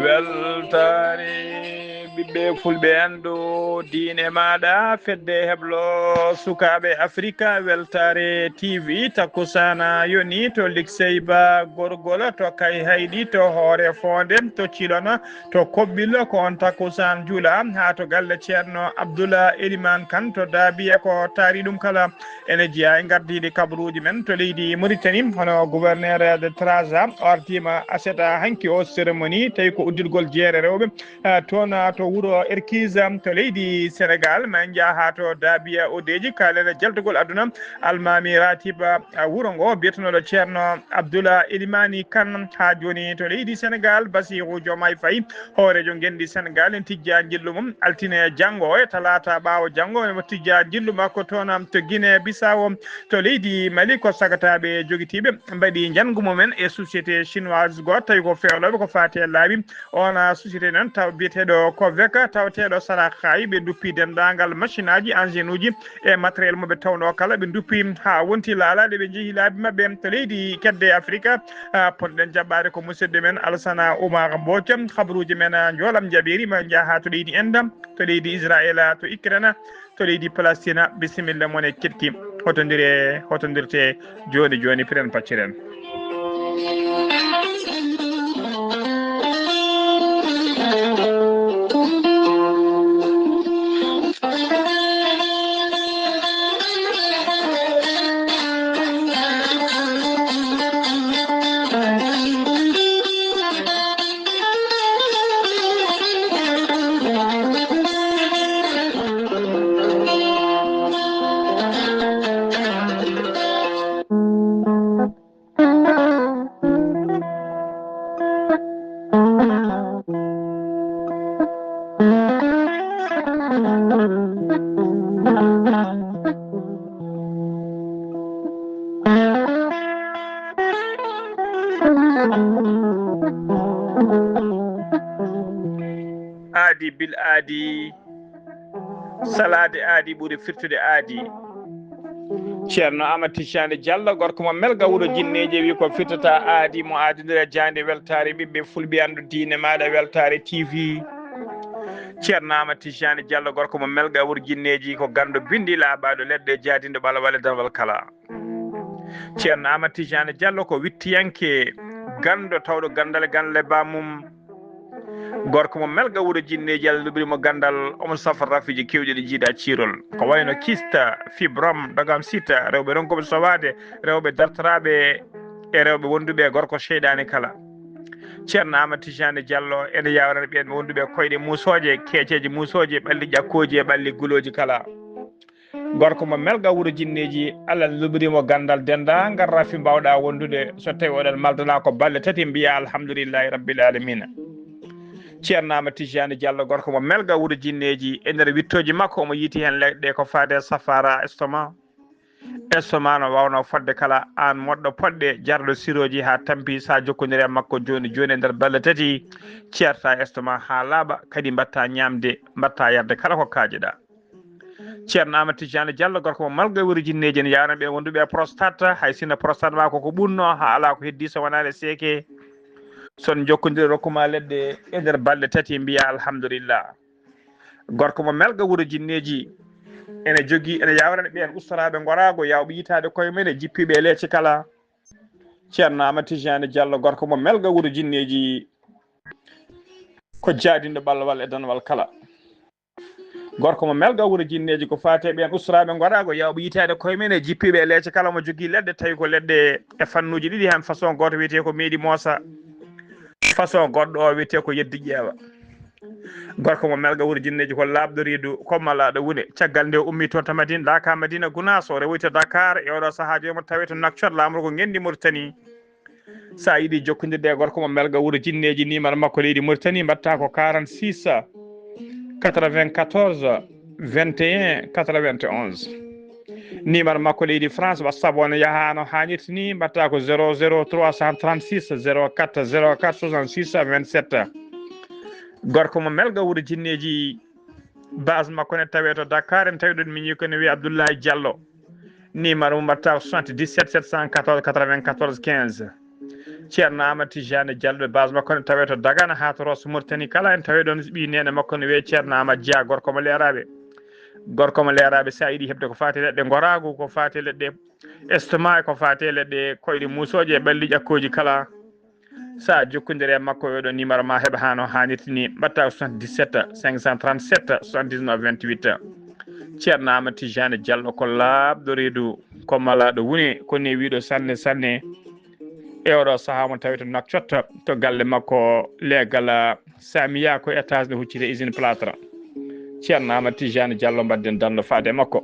weltare ɓiɓɓe fulɓe andu diine maɗa fedde heblo sukaɓe africa weltare tv takkusana yoni to likseyba gorgol to kay hayɗi to hoore fonde to cilona to koɓɓillo ko on takkusan juula ha to galle ceerno abdoula eliman kane to daabiye ko taari ɗum kala ene jeeya e gardiɗi kabaruji men to leydi Mauritanie hono gouverneur de Trarza artima aseta hanki o cérémonie tawi ko uddirgol jeere rewɓe toon to wuuro Erkise to leydi Sénégal ma jaaha to Dabia Odeji kalene jaltugol aduna almami ratiba wuuro ngo biyetenoɗo ceerno Abdoula Elimani Kane ha joni to leydi Sénégal Bassirou Diomaye Faye hoorejo gendi Sénégal en tijja jillu mum altine janggo e talata ɓaawo janggo emo tijja jillu makko toon to Guinée Bissau to leydi Mali ko sagataɓe jogitiɓe mbaɗi jangu mumen e société chinoise goto tawi ko fewloɓe ko fate laaɓi ona société noon taw biyeteɗo COVEC tawateɗo Sara Khayi ɓe duppi dendagal machine aji engine uji e matériel moɓe tawno kala ɓe duppi ha wonti laalaɗe ɓe jeehi laabi mabɓe to leydi kedde Afrique potɗen jaɓɓade ko musidɗo men Alassana Oumar Mbodj habaruji men joolam jaɓiri ma jaaha to leydi Inde to leydi Israël to Ukraine to leydi Palestine bisimilla moon e ketki hotodirte joni joni piren pacciren aadi bil aadi salade aadi ɓuuri firtude aadi ceerno Amadou Tidiane Diallo gorko mo melga wuuro jinneje wi ko firtata aadi mo aadidira jande weltare ɓiɓɓe fulɓe andu diine maɗa weltare TV ceerno Amadou Tidiane Diallo gorko mo melga wuuro jinneji ko gando bindi laaɓaɗo leɗɗe jaadinde ɓalawale darwal kala ceerno Amadou Tidiane Diallo ko wittiyanke gando tawɗo gandale bamum gorko mo melga wuuro jinneji Allah luɓirimo gandal omo safar rafiji kewɗi ɗi jiiɗa ciirol ko wayno kista fibrom dagam sita rewɓe ronkoɓe sowade rewɓe dartaraɓe e rewɓe wonduɓe gorko cheyɗani kala ceerno Amadou Tidiane Diallo ene yawrana ɓen wonduɓe koyɗe musoje keeceji musoje ɓalli ƴakkoji e ɓalli guloji kala gorko mo melga wuuro jinneji Allah luɓirimo gandal dendagal rafi mbawɗa wondude so tawi oɗon maldana ko balle tati mbiya alhamdoulillahi rabbil alamina ceerno Amadou Tidiane Diallo gorko mo melga wuuro jinneji e nder wittoji makko omo yiiti hen leɗɗe ko fade safara estomac no wawno fodde kala an moɗɗo poɗɗe jarɗo siroji ha tampi sa jokkodiri e makko joni joni e nder balle tati ceerta estomac ha laaɓa kadi mbatta ñamde mbatta yarde kala ko kajeɗa ceerno Amadou Tidiane Diallo gorko mo malga wuuro jinneji ne yawna ɓe wonduɓe prostate hay sinno prostate ma koko ɓurno ha ala ko heddi so wonani seeke son jokkodiri rokkuma leɗɗe e nder balɗe tati mbiya alhamdulillah gorko mo melga wuuro jinneji ene jogui ene yawrana ɓen ustaraɓe gorago yawɓe yitade koye men e jippiɓe e leecce kala ceerno Amadou Tidiane Diallo gorko mo melga wuuro jinneji ko jaadinɗo ɓallowal e danwal kala gorko mo melga wuuro jinneji ko fate ɓen ustaraɓe gorago yawɓe yitade koye men e jippiɓe e leecce kala mo jogui leɗɗe tawi ko leɗɗe e fannuji ɗiɗi hen façon goto wiyete ko meeɗi moosa façon goɗɗo o wiyete ko yeddi ƴeewa gorko mo melga wuro jinneji ko labdo riidu kommalaɗo wune caggal nde ummi toon to Madina Dakar Madina Gounass o rewoyta Dakar e oɗo saaha jomumen tawe to Nouakchott lamro ko gendi Mauritanie sa yiiɗi jokkodirde gorko mo melga wuro jinneji numéro makko leydi Mauritanie mbatta ko 46 94 21 91 numéro makko leydi France WhatsApp on yahano hannirta ni mbatta ko 00 336 04 04 66 27 gorko mo melga wuro jinneji base makko ne tawe to Dakar en tawi ɗon min yiko ne wiye Abdoulaye Diallo numéro mo mbatta ko 77 714 94 15 ceerno Amadou Tijani Diallo base makko ne tawe to Dagana ha to Rosso Mauritanie kala en tawi ɗon ɓi nene makko ne wiye ceerno Amadou Dia gorko mo leeraɓe sa yiiɗi hebde ko fati leɗɗe goragu ko fati leɗɗe estomac ko fati leɗɗe koyɗe musoje e ɓalli ƴakkoji kala sa jokkodiri e makko oɗo numéro ma heeɓa hano hannirta ni mbatta ko 77 537 79 28 ceerno Amadou Tijani Diallo ko labɗo reedu kommalaɗo wune koni wiɗo sanne sanne e oɗo saaha mo tawi to Nouakchott to galle makko leegal Samia ko étage ne huccite usine plâtre ceerno Amadou Tijani Diallo mbadden dando faade makko.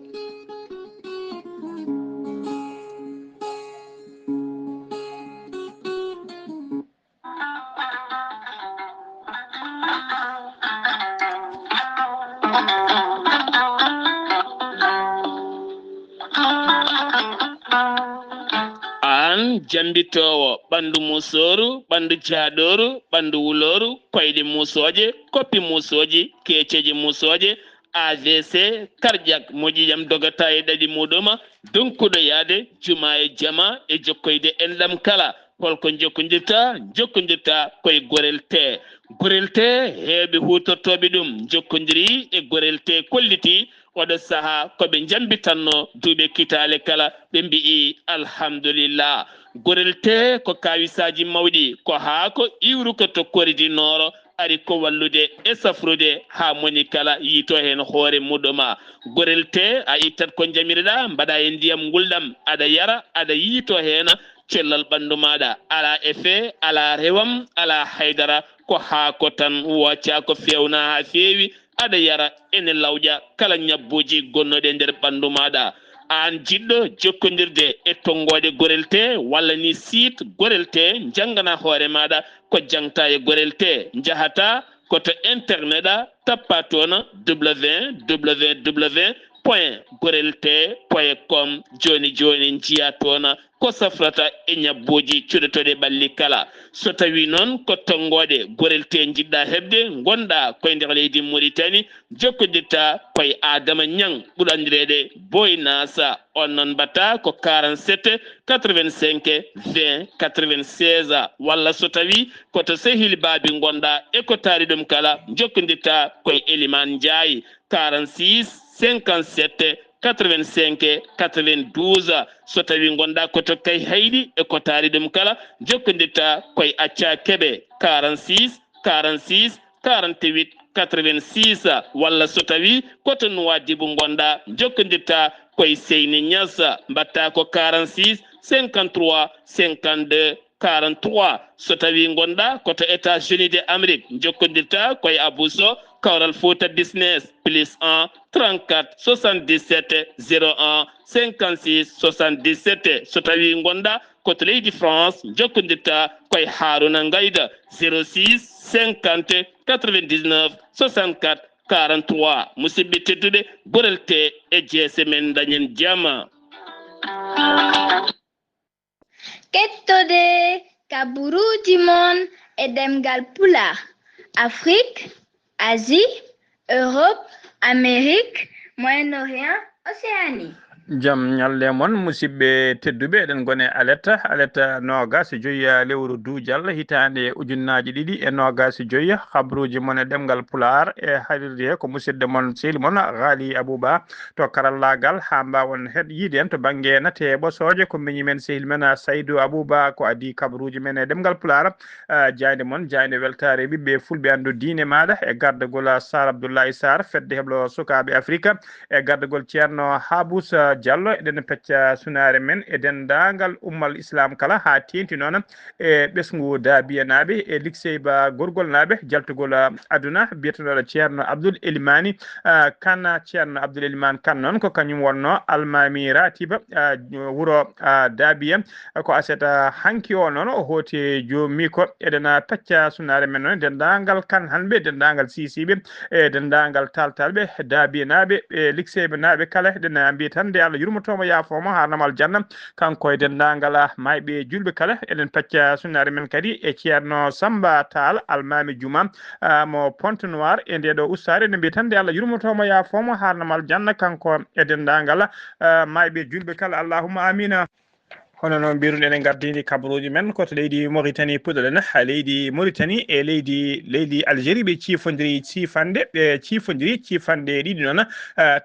an jambitowo ɓandu musoru ɓandu jaaɗoru ɓandu wuloru koyɗe musoje koppi musoji keceji musoje AVC cardiaque moƴƴiyam dogata e ɗaɗi muɗuma donkuɗo yaade juma e jama e jokkoyde enɗam kala holko jokkodirta koye gorel te heeɓe hutortoɓe ɗum jokkodiri e gorel te kolliti oɗo saaha koɓe jambitanno duuɓe kitale kala ɓe mbi'i alhamdulillah gorel te ko kawisaji mawɗi ko haa ko iwru ko tokkoridi nooro ari ko wallude e safrude ha moni kala yiito hen hoore muɗuma gorel te a ittat ko jamireɗa mbaɗa e ndiyam gulɗam aɗa yara aɗa yiito hen cellal ɓandu maɗa ala effet ala rewam ala haydara ko haako tan wocca ko fewna ha feewi aɗa yara ene lawƴa kala ñabbuji gonnoɗe nder ɓandu maɗa an jiɗɗo jokkodirde e tonggode gorel te walla ni site gorel te jangana hoore maɗa ko jangta e gorel te jahata koto internet a tappa toon www.gorelte.com joni jiya toon ko safrata e ñabbuji cuɗotoɗe ɓalli kala so tawi noon ko tonggode gorel te jiɗɗa hebde gonɗa koye nder leydi Mauritanie jokkodirta koye Adama Niang ɓuurandirede Boy Nasa on noon mbatta ko 47 85 20 96 walla so tawi koto sehili baabi gonɗa e ko taari ɗum kala jokkodirta koye Elimane Ndiaye 46 57 85 92 so tawi gonɗa koto kay hayɗi e ko taari ɗum kala jokkodirta koye Acca Keɓe 46 46 48 86 walla so tawi koto Nouadhibou gonɗa jokkodirta koye Seyni Niass mbatta ko 46 53 52 43 so tawi gonɗa koto États-Unis de Amérique jokkodirta koye Abousso Kawral Fouta Business +1 34 77 01 56 77 so tawi gonɗa koto leydi France jokkodirta koye Haruna Ngayda 06 50 99 64 43 musidɓe tedduɓe gorel te e jeese men dañen jama kettode kaburuji mon e ɗemgal pulaar Afrique, Asie, Europe, Amérique, Moyen-Orient, Océanie. Jam ñalle mon musidɓe tedduɓe eɗen gone aletta nogas e joyya lewru duujal hitande ujunnaji ɗiɗi e nogas e joyya habruji mon e ɗemgal pulaar e haalirde he ko musidɗo mon sehil mon Ghali Abouba to karallagal ha mbawon yiide en to banggue nate ɓosoje ko miñi men sehil men Saydou Abouba ko adi kabruji men e ɗemgal pulaar jayde mon jayde weltare ɓiɓɓe fulɓe andu diine maɗa e gardagol Sar Abdoulaye Sarr fedde heblo sukaɓe Afrique e gardagol ceerno Habous Diallo eden pecca sunare men e dendagal ummal islam kala ha tenti non e ɓesgu daabiyanaɓe e likseyba gorgol naɓe jaltugol aduna biyetenoɗo ceerno Abdoul Elimani Kane ceerno Abdoul Elimane Kane noon ko kañum wonno almami ratiba wuro daabiya ko aseta hanki o noon o hooti jomi ko eɗen pecca sunare men noon dendagal kan hanɓe dendagal sisiɓe e dendagal taltalɓe daabiyanaɓe e likseyɓe naɓe kala eɗen mbiya tan nde Allah yurmotomo yafomo harnamal janna kanko e dendagal mayɓe julɓe kala eɗen pecca sunnare men kadi e ceerno Samba Tall almami juma mo Ponte Noir e ndeɗo ustare nde mbiya tan nde Allah yurmotomo yafomo harnamal janna kanko e dendagal mayɓe julɓe kala allahumma amina. hono noon mbiruɗen e gardidi kabaruji men koto leydi Mauritanie puɗoɗen ha leydi Mauritanie e leydi Algérie ɓe cifande ɗiɗi noon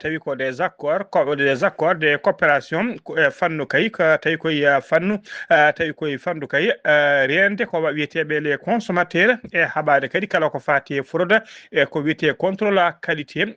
tawi ko des accords de coopération fannu kay tawi koye fannu kay rende ko wiyeteɓe les consommateurs e haɓade kadi kala ko fati fraude e ko wiyete contrôle qualité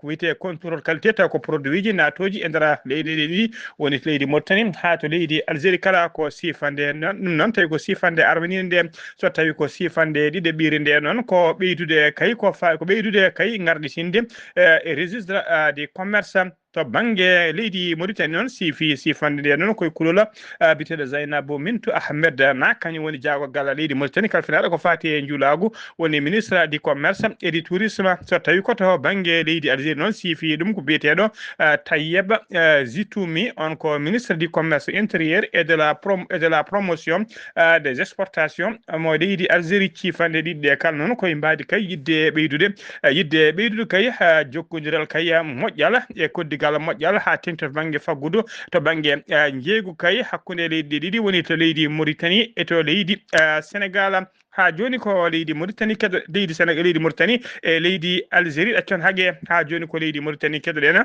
ko wiyete contrôle qualité taw ko produit ji natoji e nder leydi ɗiɗi woni leydi Mauritanie ha to leydi Algérie kala ko sifande ɗum noon tawi ko sifande armenide nde so tawi ko sifande ɗiɗe ɓiiri nde noon ko ɓeydude kay ko ɓeydude kay garditinde e registre du commerce to banggue leydi Mauritanie noon sifande nde noon koye kulola biteɗo Zainabou Mintou Ahmed na kañum woni jaagogal leydi Mauritanie kalfinaɗo ko fati e juulagu woni ministre du commerce et du tourisme so tawi koto banggue leydi Algérie noon sifi ɗum ko biyeteɗo Tayyeb Zitoumi on ko ministre du commerce intérieur et de la promotion des exportations mo leydi Algérie cifande ɗiɗi ɗe kala noon koye mbadi kay yidde ɓeydude kay jokkodiral kay moƴƴal e koddigal moƴƴal ha tengti to banggue faggudu to banggue jeeygu kay hakkude leydi ɗiɗi woni to leydi Mauritanie e to leydi Sénégal ha joni ko leydi Mauritanie kedo leydi Mauritanie e leydi Algérie ɗaccon hague ha joni ko leydi Mauritanie kedoɗen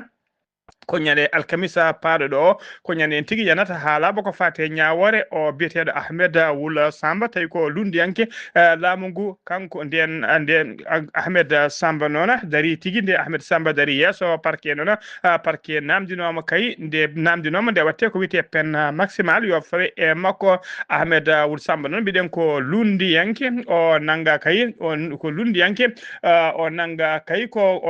ko ñande alkamisa paaɗo ɗo ko ñande en tigui yanata haalaɓa ko fate ñawore o biyeteɗo Ahmed Wula Samba tawi ko lundiyanke laamu ngu kanko nden Ahmed Samba noon dari tigui nde Ahmed Samba dari yesso parquet noon parquet namdinoma kay nde namdinoma nde watte ko wiyete peine maximale yo fawe e makko Ahmed Wula Samba noon mbiɗen ko lundiyanke o nanga kay ko lundiyanke o nanga kay ko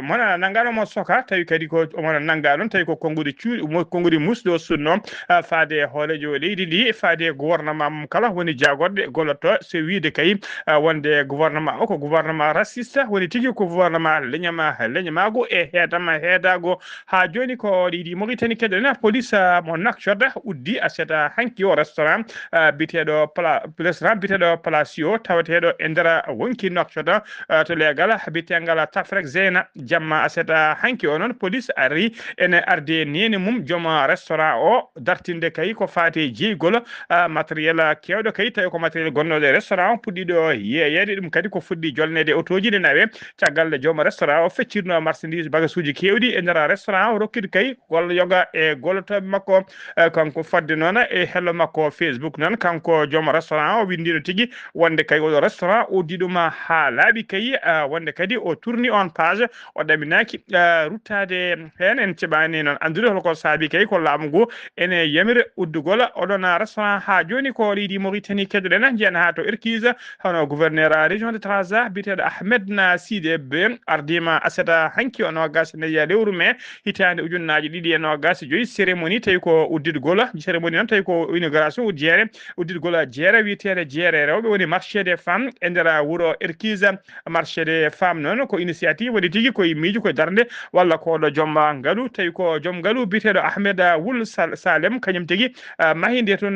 mona nanganomo soka tawi kadi ko mona nanga non tawi ko konngudi musɗo sunno faade hoolejo leydi ndi faade gouvernement mum kala woni jagorde golloto so wiide kay wonde gouvernement o ko gouvernement raciste woni tigui ko gouvernement leñamago e heedago ha joni ko leydi Mauritanie keɗen police mo Nouakchott uddi aseta hanki o restaurant biteɗo Palacio tawateɗo e nder wonki Nouakchott to legal bitegal Tafrek Zeyna jamma aseta hanki o noon police ari ene arde nene mum jooma restaurant o dartinde kay ko fati jeygol matériel kewɗo kay tawi ko matériel gonnoɗo e restaurant o puɗɗiɗo yeeyede ɗum kadi ko fuɗɗi jolnede autoji ne nawe caggal jooma restaurant o feccirno marchandise bagage uji kewɗi e nder restaurant o rokkiɗo kay golla yoga e gollotoɓe makko kanko fadde noon e hello makko Facebook noon kanko jooma restaurant o windiɗo tigui wonde kay oɗo restaurant o uddi ɗum ha laaɓi kay wonde kadi o tourni on page o ɗaminaki ruttade hen en ceɓani noon andude holko saabi kay ko laamu ngu ene yamira uddugol oɗon restaurant ha joni ko leydi Mauritanie keɗoɗen jeena ha to Irkise hono gouverneur région de Trarza biteɗo Ahmed Naside be ardima aseta hanki o nogas ne yiya lewru mai hitande ujunnaji ɗiɗi e nogas joyyi cérémonie tawi ko uddidgol cérémonie noon tawi ko inauguration uddidgol jeere wiyetede jeere rewɓe woni marché des femmes e nder wuuro Irkise marché des femmes noon ko initiative waɗi tigui koye miijo koye darde walla koɗo jomma ngalu tawi ko joom ngalu biteɗo Ahmed Wul Salem kañum tigui mahi nde toon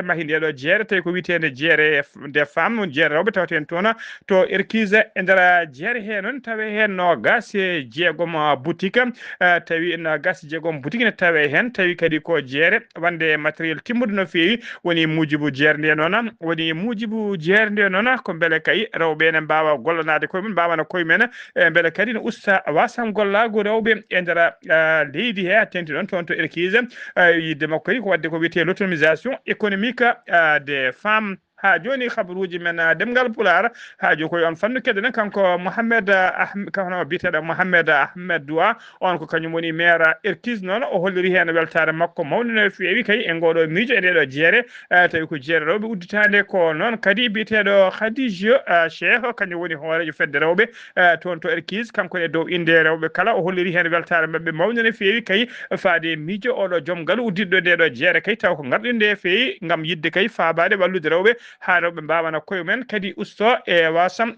mahi ndeɗo jeere tawi ko witede jeere des femmes jeere rewɓe tawaten toon to Irkise e nder jeere he noon tawe hen nogas jeegom boutique tawi nogas jeegom boutique ne tawe hen tawi kadi ko jeere wande matériel timmude no fewi woni mujibu jeere nde noon ko beele kay rewɓe ne mbawa gollanade koye mumen mbawana koye men beele kadi no usta wasam gollago rewɓe e nder leydi he tenti noon toon to Irkise yidde makko kadi ko wadde ko wiyete l'autonomisation économique des femmes ha joni khabruji men demgal pular ha joko on fannu kedden kanko Mohamed kanko biteɗo Mohamed Ahmed Doua on ko kañum woni maire Erkis non o holliri hen weltare makko mawni no fewi kay e ngoɗo miijo e ɗeɗo jeere tawi ko jeere rewɓe udditande ko noon kadi biteɗo Khadija Cheikh kañum woni hoorejo fedde rewɓe toon to Erkis kanko e dow inde rewɓe kala o holliri hen weltare mabɓe mawni no fewi kay faade miijo oɗo joom galu uddiɗo ndeɗo jeere kay taw ko garɗinde fewi gam yidde kay faabade wallude rewɓe ha rewɓe mbawana koye men kadi usto e wasam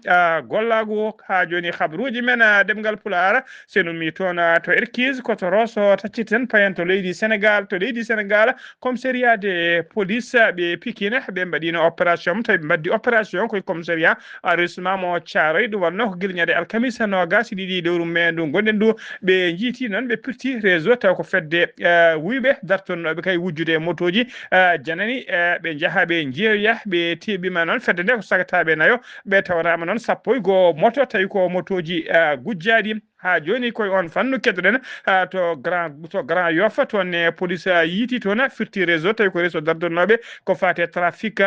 gollago ha joni habruji men demgal pulara senumi toon to Erkis koto Rosso tacciten payen to leydi Sénégal commissariat de police ɓe Pikine ɓe mbaɗino opération tawi ɓe mbaddi opération koye commissariat arrondissement mo Thiaroye ɗum wonno ko guila ñande alkamisa nogas ɗiɗi lewru mai ndu gonɗen ndu ɓe jiiti noon ɓe pirti réseau taw ko fedde wuyɓe dartonnoɓe kay wujjude motoji janani ɓe jaaha ɓe jeeya ɓe teɓima noon fedde nde ko sagataɓe nayo ɓe tawatama noon sappo e goho moto tawi ko motoji gujjaɗi ha joni koye on fannu keddoɗen to grand Yoff toon e police yiiti toon firti réseau tawi ko réseau dardonnoɓe ko fate trafic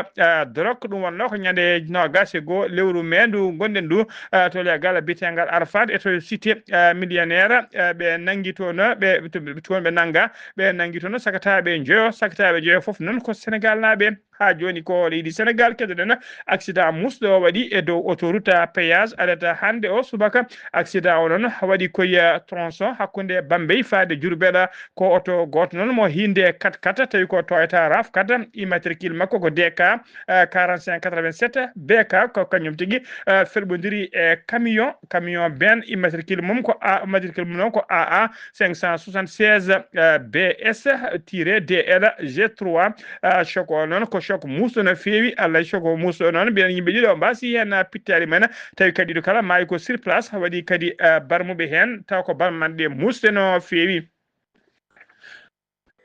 drogue ɗum wonno ko ñande nogas e goho lewru mai ndu gonɗen ndu to legal bitegal Arafat e to cité millionnaire ɓe nanggui toon ɓe nangga ɓe nanggui toon sagataɓe jeeyo foof noon ko Sénégal naaɓe ha joni ko leydi Sénégal keddoɗen accident musɗo waɗi e dow autoroute péage arata hande o subaka accident o noon waɗi koye tronçon hakkude Bambey faade Diourbel ko auto goto noon mo hinde 4x4 tawi ko Toyota RAV4 immatricule makko ko DK 4587 BK ko kañum tigui felɓodiri e camion ben immatricule mum ko matricule mum noon ko AA 576 BS-DL G3 choc o noon ko choc musɗo no fewi Allah choc o musɗo noon mbiyen yimɓe ɗiɗo mbasi hen pittari men tawi kadi ɗo kala maayi ko sur place waɗi kadi barmuɓe hen taw ko barmanɗe musɗe no fewi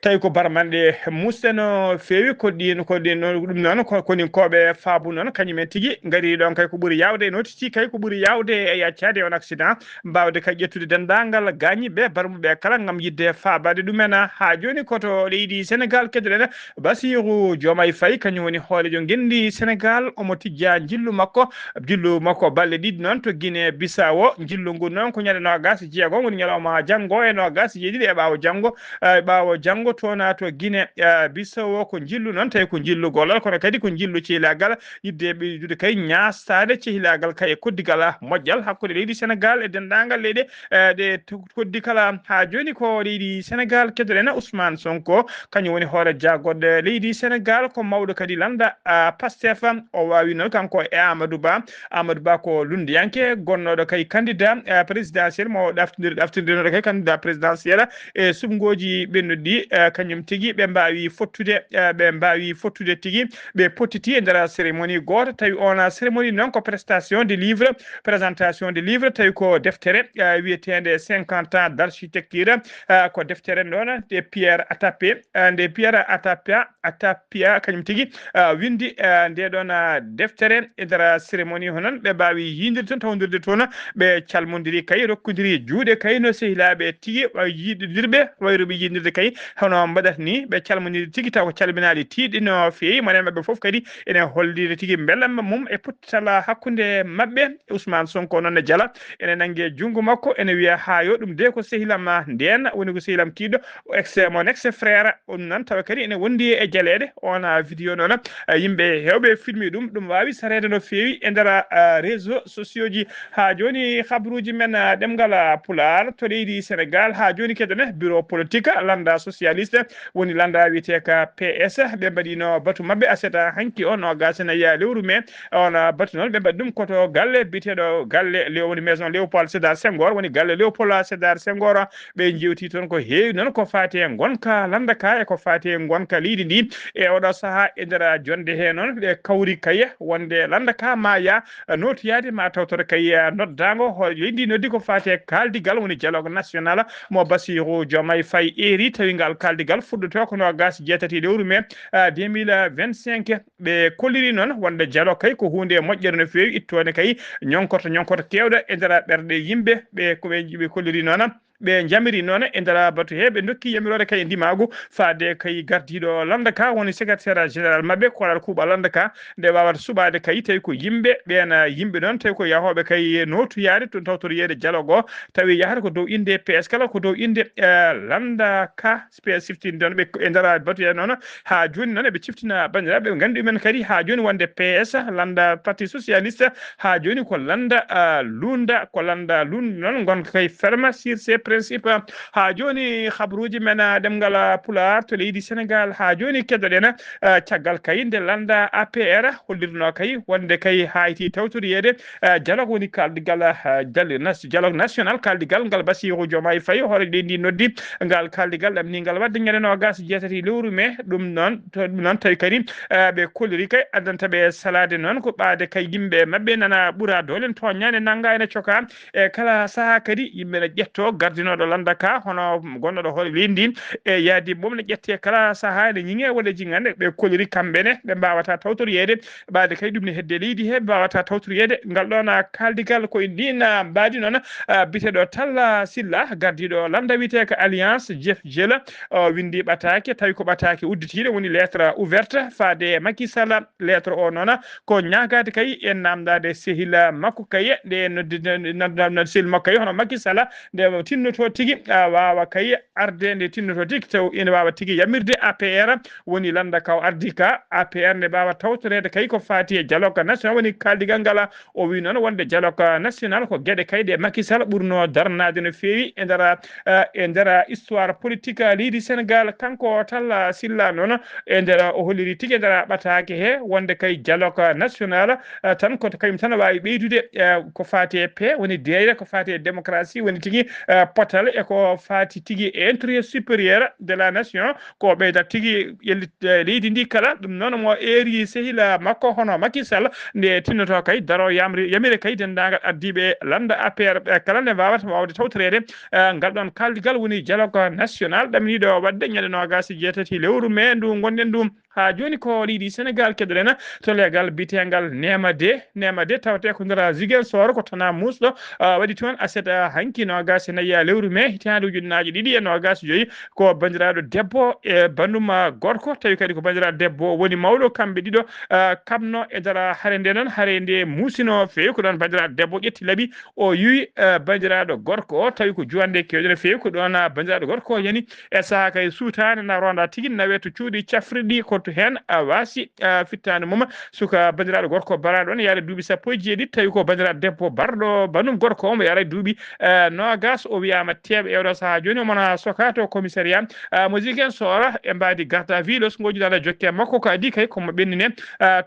tawi ko barmanɗe musɗe no fewi ko ɗum noon koni koɓe faabu noon kañumen tigui gaari ɗon kay ko ɓuuri yawde notiti kay ko ɓuuri yawde e yaccade on accident mbawde kay ƴettude dendagal gañiɓe barmuɓe kala gam yidde faabade ɗumen ha joni koto leydi Sénégal keddoɗen Bassirou Diomaye Faye kañum woni hoolejo gendi Sénégal omo tijja jillu makko balle ɗiɗi noon to Guinée Bissau jillu ngu noon ko ñande nogas jeegom woni ñalawma janggo e nogas jeeɗiɗi e ɓaawo janggo toon to Guinée Bissau ko jillu noon tawi ko jillu gollal kono kadi ko jillu cehilagal yidde ɓeydude kay ñastade cehilagal kay e koddigal moƴƴal hakkude leydi Sénégal e dendagal leyɗe ɗe koddikala ha joni ko leydi Sénégal keddoɗen Ousmane Sonko kañum woni hoore jagoɗɗo leydi Sénégal ko mawɗo kadi landa Pastef o wawi noon kanko e Amadou Ba ko lundiyanke gonnoɗo kay candidat présidentiel mo ɗaftidinoɗo kay candidat présidentiel e sumgoji ɓennuɗi kañum tigui ɓe mbawi fottude tigui ɓe pottiti e nder cérémonie goto tawi on cérémonie noon ko présentation de livre tawi ko deftere wiyetede 50 ans d'architecture ko deftere ɗon de Pierre Atapia kañum tigui windi nde ɗon deftere e nder cérémonie honon ɓe mbawi yidirde toon tawdirde toon ɓe calmodiri kay rokkodiri juuɗe kay no sehilaɓe tigui yiɗidirɓe wayruɓe yidirde kay hono mbaɗata ni ɓe calmodiri tigui taw ko calminaɗi tiiɗi no fewi monen mabɓe foof kadi ene holliri tigui belamma mum e pottal hakkude mabɓe Ousmane Sonko noon ne jala ene nangue junggo makko ene wiya ha yo ɗum de ko sehilam nden woni ko sehilam tiiɗo mon ex frère on noon tawa kadi ene wondi e jaleɗe on vidéo noon yimɓe hewɓe filmi ɗum wawi sarede no fewi e nder réseau sociaux ji ha joni habruji men ɗemgal pular to leydi Sénégal ha joni kedone bureau politique landa socialiste woni landa wiyeteka PS ɓe mbaɗino batu mabɓe aseta hanki o no gasena lewru mai on batu noon ɓe mbaɗi ɗum koto galle biteɗo galle woni maison Léopold Sédar Senghor woni galle Léopold Sédar Senghor ɓe jewti toon ko heewi noon ko fati e gonka landa ka e ko fati e gonka leydi ndi e oɗo saaha e nder jonde he noon ɓe kawri kaye wonde landa ka ma ya notiyade ma tawtore kaye noddago ho leydi noddi ko fati e kaldigal woni dialogue national mo Bassirou Diomaye Faye eri tawi ngal kaldigal fuɗɗoto ko no gas jeetati lewru mai 2025 ɓe kolliri noon wonde dialogue kay ko hunde moƴƴere no fewi ittone kay ñonkoto kewɗe e nder ɓerɗe yimɓe ɓe koɓe kolliri noon ɓe jamiri noon e ndara batu he ɓe dokki yamirode kay ndimagu faade kay gardiɗo landa ka woni secrétaire général mabɓe kolal kuuɓa landa ka nde wawata suɓade kay tawi ko yimɓe ɓena yimɓe noon tawi ko yahoɓe kay notoyade to tawtoriyede dialogue o tawi yahata ko dow inde PS kala ko dow inde landa ka spécificité don ɓe e ndara batu he noon ha joni noon eɓe ciftina bandiraɓe ɓe gandi ɗumen kadi ha joni wonde PS landa parti socialiste ha joni ko landa lunda ko landa lunda noon gonka kay ferme sur ses principes ha joni habruji men ɗemgal pular to leydi Sénégal ha joni keddoɗen caggal kay nde landa APR hollirno kay wonde kay hayti tawtoriyede dialogue woni kaldigal dialogue national kaldigal ngal Bassirou Diomaye Faye hoore ndi noddi ngal kaldigal ɗamningal wadde ñande nogas jeetati lewru mai ɗum noon tawi kadi ɓe kolliri kay addanta ɓe salade noon ko ɓaade kay yimɓe mabɓe nana ɓuura dolen toññane nangga ene coka e kala saaha kadi yimɓe ne ƴetto gardinoɗo landa ka hono gonɗoɗo hoore leydi ndi e yaadi mom ne ƴette kala saaha ene ñiŋe walla jingande ɓe kolliri kamɓene ɓe mbawata tawtoriyede ɓaade kay ɗum ne hedde leydi he mbawata tawtoriyede ngal ɗon kaldigal koye ndin mbaadi noon biteɗo Talla Sylla gardiɗo landa wiyete ko alliance Jeff Jela windi ɓatake tawi ko ɓatake udditiɗe woni lettre ouverte faade Macky Sall lettre o noon ko ñagade kay e namdade sehila makko kay nde noddi sehil makko kay hono Macky Sall nde tinnoto tigui wawa kay arde nde tinnoto tigui taw ene wawa tigui yamirde APR woni landa ka o ardi ka APR nde mbawa tawtorede kay ko fati e dialogue national woni kaldigal ngal o wi noon wonde dialogue national ko gueɗe kay ɗe Macky Sall ɓurno darnade no fewi e nder histoire politique leydi Sénégal kanko Talla Sylla noon e nder o holliri tigui e nder ɓatake he wonde kay dialogue national tan ko kañum tan wawi ɓeydude ko fati e paix woni deyre ko fati e démocratie woni tigui potal e ko fati tigui e intérêt supérieur de la nation ko ɓeydat tigui leydi ndi kala ɗum noon mo eri sehila makko hono Macky Sall nde tinnoto kay daro yamire kay dendagal addiɓe landa APR kala nde wawata wawde tawtorede ngal ɗon kaldigal woni dialogue national ɗaminiɗo wadde ñande nogas jeetati lewru mai ndu gonɗen ɗum ha joni ko leydi Sénégal keddoɗen to legal bitegal nema de tawate ko nder Ziguinchor ko tana musɗo waɗi toon aset hanki nogas nayya lewru mai hitande ujunnaje ɗiɗi e nogas joyyi ko bandiraɗo debbo e bandum gorko tawi kadi ko bandiraɗo debbo woni mawɗo kamɓe ɗiɗo kamno e nder haare nde noon haare nde musino fewi ko ɗon bandiraɗo debbo ƴetti laaɓi o yiwi bandiraɗo gorko o tawi ko juwande kewɗe no fewi ko ɗon bandiraɗo gorko o yani e saaha kay suutane na ronda tigui nawe to cuuɗi cafriɗi ko to hen wasi fittande mum suka bandiraɗo gorko baraɗo on yaara duuɓi sappo e jeeɗiɗi tawi ko bandiraɗo debbo barɗo bandum gorko o mo yaara duuɓi nogas o wiyama teeɓa ewɗo saaha joni omona soka to commissariat mo Ziguinchor e mbadi garde à vue ɗo so goƴuɗa ala jokke makko ko adi kay komo ɓennine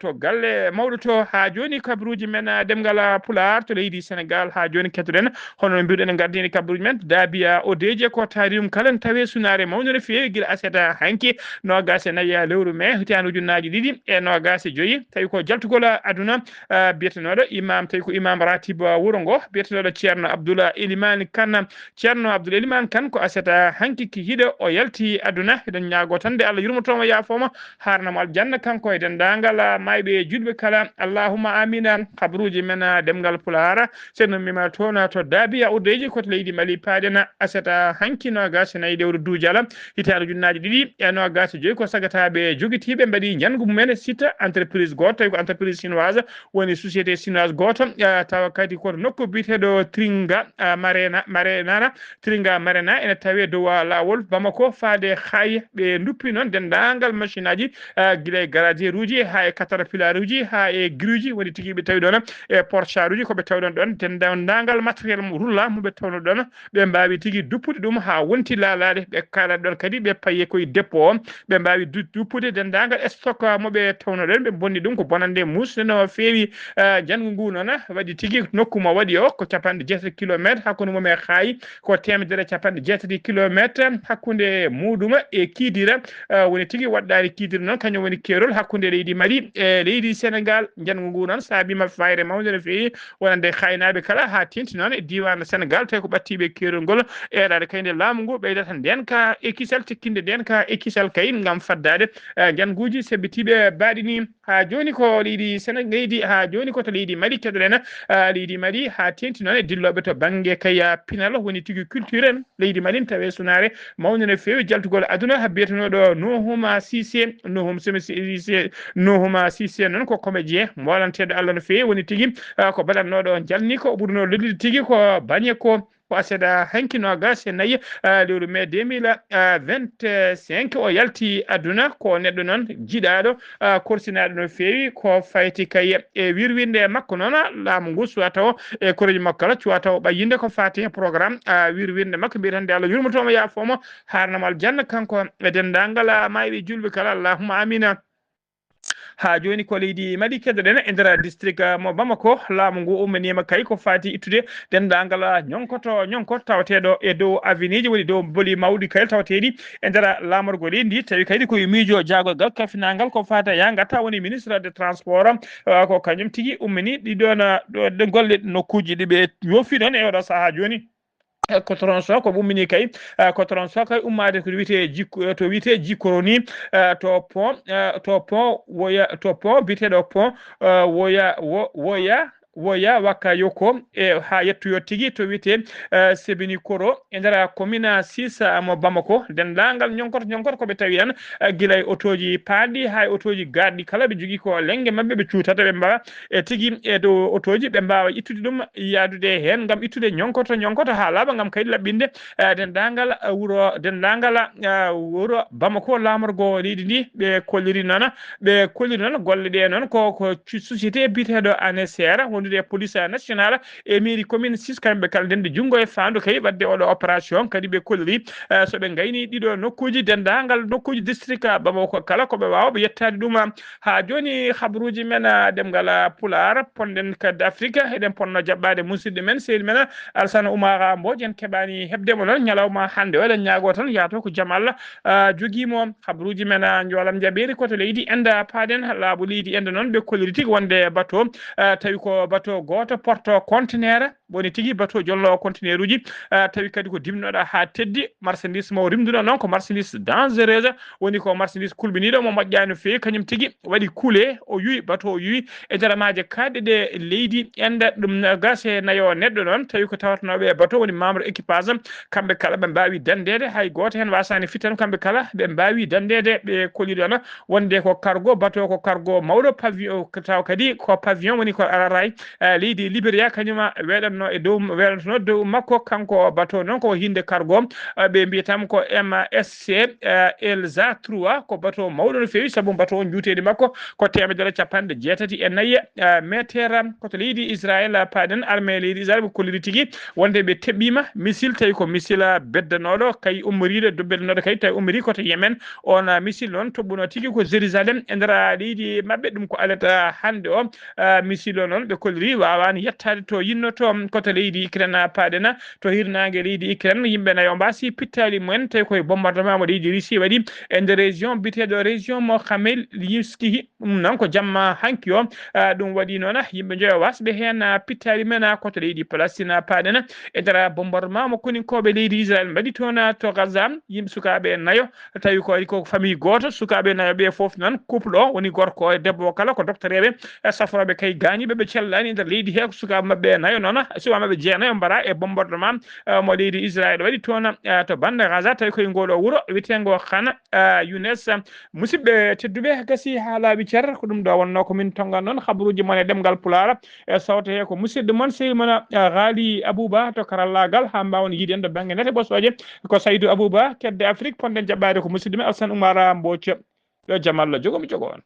to galle mawɗo to ha joni kabaruji men ɗemgal pular to leydi Sénégal ha joni kettoɗen hono no mbiruɗen en gardini kabaruji men daabiya o deeje ko taarium kala tawi sunare mawde no fewi guila aseta hanki nogas e nayya lewru mai hitande ujunnaje ɗiɗi e nogas e joyyi tawi ko jaltugol aduna biyetenoɗo imam tawi ko imam ratib wuuro ngo biyetenoɗo ceerno Abdoul Elimane Kane ko aseta hanki ki hiɗo o yalti aduna eɗen ñaago tan de Allah yurmotomo yaafoma harnamo aljanna kanko e dendagal mayɓe julɓe kala allahumma amina kabaruji men ɗemgal pulara ceerno mima toon to daabiya uddeji koto leydi Mali paaɗen aseta hanki nogas e nayyi lewru duujala hitande ujunnaje ɗiɗi e nogas e joyyi ko sagataɓe joguitiɓe mbaɗi jangu mumen site entreprise goto tawi ko entreprise chinoise woni société chinoise goto tawa kadi koto nokku biteɗo Tringa Marena ene tawi dow lawol Bamako faade hay ɓe duppi noon dendagal machine aji guila e garadier uji ha e caterpillar uji ha e grue woni tigui ɓe tawi ɗon e porchar uji koɓe tawi ɗon dendagal matériel mo rulla moɓe tawno ɗon ɓe mbawi tigui duppude ɗum ha wonti laalade ɓe kalat ɗon kadi ɓe paye koye dépôt o ɓe mbawi duppude dendagal stock moɓe tawno ɗon ɓe bonni ɗum ko bonande musde no fewi janggo ngu noon waɗi tigui nokkuma waɗi o ko capanɗe 7 kilométre hakkude mum e Haay ko temedere capanɗe 7 kilométre hakkude muɗum e Kidira woni tigui waɗɗari Kidira noon kañum woni keerol hakkude leydi Mali e leydi Sénégal janggo ngu noon saabima fayre mawde no fewi wonande haynaɓe kala ha tenti noon e diwan Sénégal tawi ko ɓattiɓe keerol ngol eɗade kayde laamu ngu ɓeydata ndenka e kisal tekkinde ndenka e kisal kay gam faddade janguji sebbitiɓe baɗini ha joni ko leydi Sénégal leydi ha joni ko to leydi Mali keɗoɗen leydi Mali ha tenti noon e dilloɓe to banggue kaya pinal woni tigui culture en leydi Mali tawe sunare mawni no fewi jaltugol aduna ha biyetenoɗo Nouhouma Cissé Nouhouma Cissé noon ko comédien molanteɗo Allah no fewi woni tigui ko baɗannoɗo jalni ko ɓurno lollude tigui ko bañe ko aseɗa hankinogas e nayyi lewru mai 2025 o yalti aduna ko neɗɗo noon jiɗaɗo korsinaɗo no fewi ko fayti kay e wirwinde makko noon laamu ngu suwa taw e koroji makko kala cuwa taw ɓayyinde ko fati hen programme wirwinde makko mbiyetande Allah yurmotomo yafomo harnamo aljanna kanko e dendagal mayɓe julɓe kala allahumma amina ha joni ko leydi Mali keddoɗen e nder district mo Bamako laamu ngu ummanima kay ko fati ittude dendagal ñonkoto tawateɗo e dow avenue ji woni dow boli mawɗi kay tawateɗi e nder lamorgo leydi tawi kadi koye miijo jagolgal kafinagal ko fata ya gatta woni ministre des transport ko kañum tigui ummini ɗiɗon golle nokkuji ɗiɓe yofi ɗon e oɗo saaha joni ko tronçon ko ummini kay ko tronçon kay ummade ko wiyete jikkoro ni to pont biteɗo pont woya wakka yoko e ha yettoyo tigui to wiyete sebini koro e nder commune 6 mo Bamako dendagal ñonkoto koɓe tawi hen guilay otoji paaɗi hay otoji garɗi kala ɓe jogui ko lengge mabɓe ɓe cutata ɓe mbawa e tigui e dow otoji ɓe mbawa ittude ɗum yadude hen gam ittude ñonkoto ha laaɓa gam kaydi laɓɓinde dendagal wuro Bamako lamorgo leydi ndi ɓe kolliri noon golle ɗe noon ko société biteɗo ANSR wondude police nationale e mairie commune 6 kamɓe kala dende junggo e fandu kay wadde oɗo opération kadi ɓe kolliri soɓe gayni ɗiɗo nokkuji dendagal nokkuji district Bamako kala koɓe wawa ɓe yettade ɗum ha joni habaruji men ɗemgal Pulaar ponɗen kadi Afrique eɗen ponno jaɓɓade musidɗo men sehil men Alassane Oumar Mbodj en keɓani hebdemo noon ñalawma hande o eɗen ñaago tan yato ko jaam Allah joguimo habaruji men jolam jaɓeri koto leydi enda paaɗen laaɓu leydi enda noon ɓe kolliri tigui wonde bateau tawi ko bateau goto porte conteneur woni tigui bateau jollo conteneur uji tawi kadi ko dimnoɗa ha teddi marchandise mo rimduno noon ko marchandise dangereuse woni ko marchandise kulɓiniɗo mo moƴƴani no fewi kañum tigui waɗi kuule o yuwi bateau o yuwi e nder maaje kaɗɗe ɗe leydi enda ɗum gase nayo neɗɗo noon tawi ko tawatanoɓe e bateau woni membre équipage kamɓe kala ɓe mbawi dandede hay goto hen wasani fittan kamɓe kala ɓe mbawi dandede ɓe kolliɗon wonde ko cargo bateau ko cargo mawɗo pavillon taw kadi ko pavillon woni ko araray leydi Libéria kañuma weɗantono dow makko kanko bateau noon ko hinde cargo ɓe mbiyatamo ko MSC Elsa 3 ko bateau mawɗo no fewi saabu bateau o juutedi makko ko 1.64 métre koto leydi Israël paaɗen armée leydi Israël ɓe kolliri tigui wonde ɓe teɓɓima missile tawi ko missile beddanoɗo kay ummoriɗo do beddanoɗo kay tawi ummori koto Yemen on missile noon toɓɓuno tigui ko Jérusalem e nder leydi mabɓe ɗum ko alata hande o missile o noon ɓe kolliri wawani yettade to yinnoto koto leydi Ukraine paaɗena to hirnangue leydi Ukraine yimɓe nayo mbasi pittali mumen tawi koye bombardement mo leydi Russie waɗi e nder région biteɗo région mo Khamelnytskyi ɗum noon ko jamma hanki o ɗum waɗi noon yimɓe joyo wasɓe hen pittali men koto leydi Palestine paaɗena e nder bombardement mo koninkoɓe leydi Israël mbaɗi toon to Gaza yimɓe sukaɓe nayo tawi ko waɗi ko famille goto sukaɓe nayo ɓe foof noon couple o woni gorko e debbo kala ko docteur eɓe safroɓe kay gañiɓe ɓe cellani e nder leydi he ko sukaɓe mabɓe nayo noon sukaɓe mabɓe jeenayo mbara e bombardement mo leydi Israël waɗi toon to bande Gaza tawi koye ngol o wuuro wiyetengo Khan Younes musidɓe tedduɓe gasi ha laaɓi cer ko ɗum ɗo wonno ko min tongan noon habaruji mon e ɗemgal Pulaar e sawto he ko musidɗo moon sehil mon Ghali Abouba to karallagal ha mbawon yiide en ɗo banggue nete ɓossoje ko Saydou Abouba kedde Afrique ponɗen jaɓɓade ko musidɗo men Alassane Oumar Mbodj yo jaam Allah jogomi jogo on